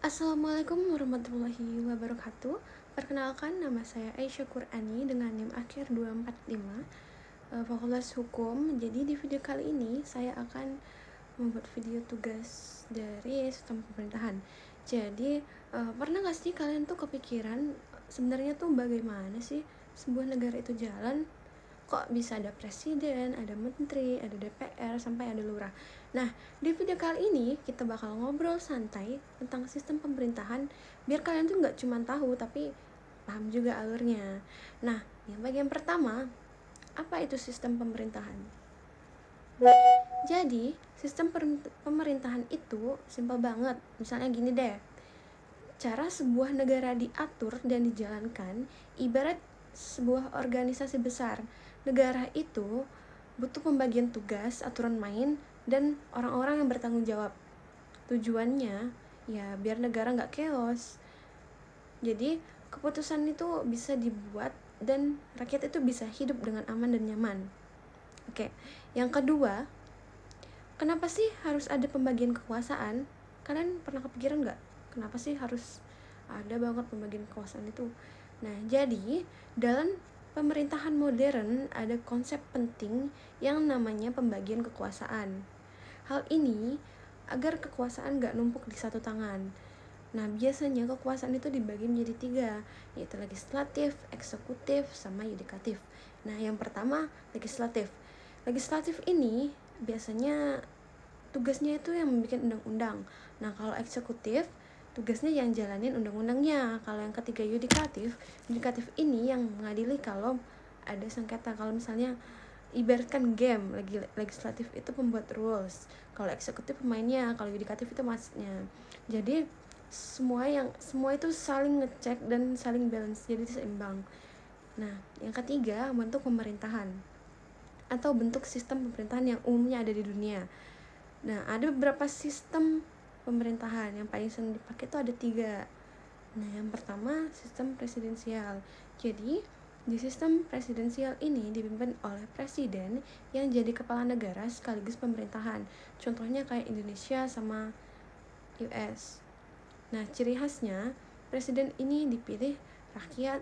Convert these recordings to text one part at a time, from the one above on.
Assalamualaikum warahmatullahi wabarakatuh. Perkenalkan, nama saya Aisyah Qur'ani dengan NIM akhir 245, Fakultas Hukum. Jadi di video kali ini saya akan membuat video tugas dari sistem pemerintahan. Jadi pernah gak sih kalian tuh kepikiran sebenarnya tuh bagaimana sih sebuah negara itu jalan? Kok bisa ada presiden, ada menteri, ada DPR, sampai ada lurah. Nah, di video kali ini kita bakal ngobrol santai tentang sistem pemerintahan, biar kalian tuh nggak cuma tahu, tapi paham juga alurnya. Nah, yang bagian pertama, apa itu sistem pemerintahan? Jadi, sistem pemerintahan itu simpel banget. Misalnya gini deh, cara sebuah negara diatur dan dijalankan ibarat sebuah organisasi besar. Negara itu butuh pembagian tugas, aturan main, dan orang-orang yang bertanggung jawab. Tujuannya ya biar negara nggak chaos. Jadi keputusan itu bisa dibuat dan rakyat itu bisa hidup dengan aman dan nyaman. Oke, yang kedua, kenapa sih harus ada pembagian kekuasaan? Kalian pernah kepikiran nggak? Kenapa sih harus ada banget pembagian kekuasaan itu? Nah, jadi dalam pemerintahan modern ada konsep penting yang namanya pembagian kekuasaan. Hal ini agar kekuasaan gak numpuk di satu tangan. Nah, biasanya kekuasaan itu dibagi menjadi 3, yaitu legislatif, eksekutif, sama yudikatif. Nah, yang pertama legislatif. Legislatif ini biasanya tugasnya itu yang membuat undang-undang. Nah, kalau eksekutif tugasnya yang jalanin undang-undangnya. Kalau yang ketiga yudikatif ini yang mengadili kalau ada sengketa. Kalau misalnya ibaratkan game, legislatif itu pembuat rules, kalau eksekutif pemainnya, kalau yudikatif itu masnya. Jadi semua itu saling ngecek dan saling balance, jadi seimbang. Nah, yang ketiga bentuk pemerintahan atau bentuk sistem pemerintahan yang umumnya ada di dunia. Nah, ada beberapa sistem pemerintahan yang paling sering dipakai itu ada 3. Nah, yang pertama sistem presidensial. Jadi di sistem presidensial ini dipimpin oleh presiden yang jadi kepala negara sekaligus pemerintahan. Contohnya kayak Indonesia sama US. Nah, ciri khasnya presiden ini dipilih rakyat,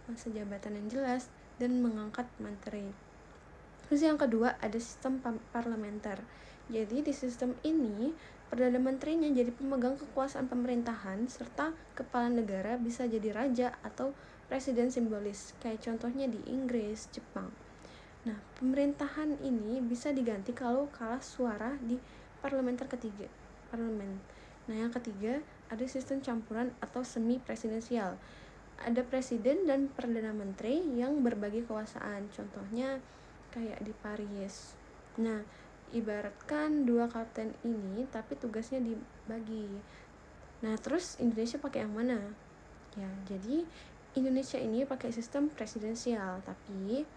masa jabatan yang jelas, dan mengangkat menteri. Terus yang kedua ada sistem parlementer. Jadi di sistem ini Perdana Menterinya jadi pemegang kekuasaan pemerintahan, serta kepala negara bisa jadi raja atau presiden simbolis, kayak contohnya di Inggris, Jepang. Nah, pemerintahan ini bisa diganti kalau kalah suara di parlemen. Nah, yang ketiga ada sistem campuran atau semi presidensial. Ada presiden dan perdana menteri yang berbagi kekuasaan, contohnya kayak di Paris. Nah, ibaratkan 2 kapten ini tapi tugasnya dibagi. Nah, terus Indonesia pakai yang mana? Ya, jadi Indonesia ini pakai sistem presidensial, tapi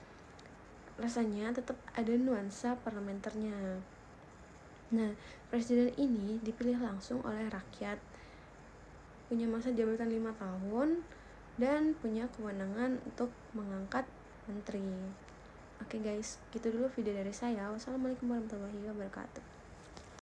rasanya tetap ada nuansa parlementernya. Nah, presiden ini dipilih langsung oleh rakyat, punya masa jabatan 5 tahun, dan punya kewenangan untuk mengangkat menteri. Oke guys, gitu dulu video dari saya. Wassalamualaikum warahmatullahi wabarakatuh.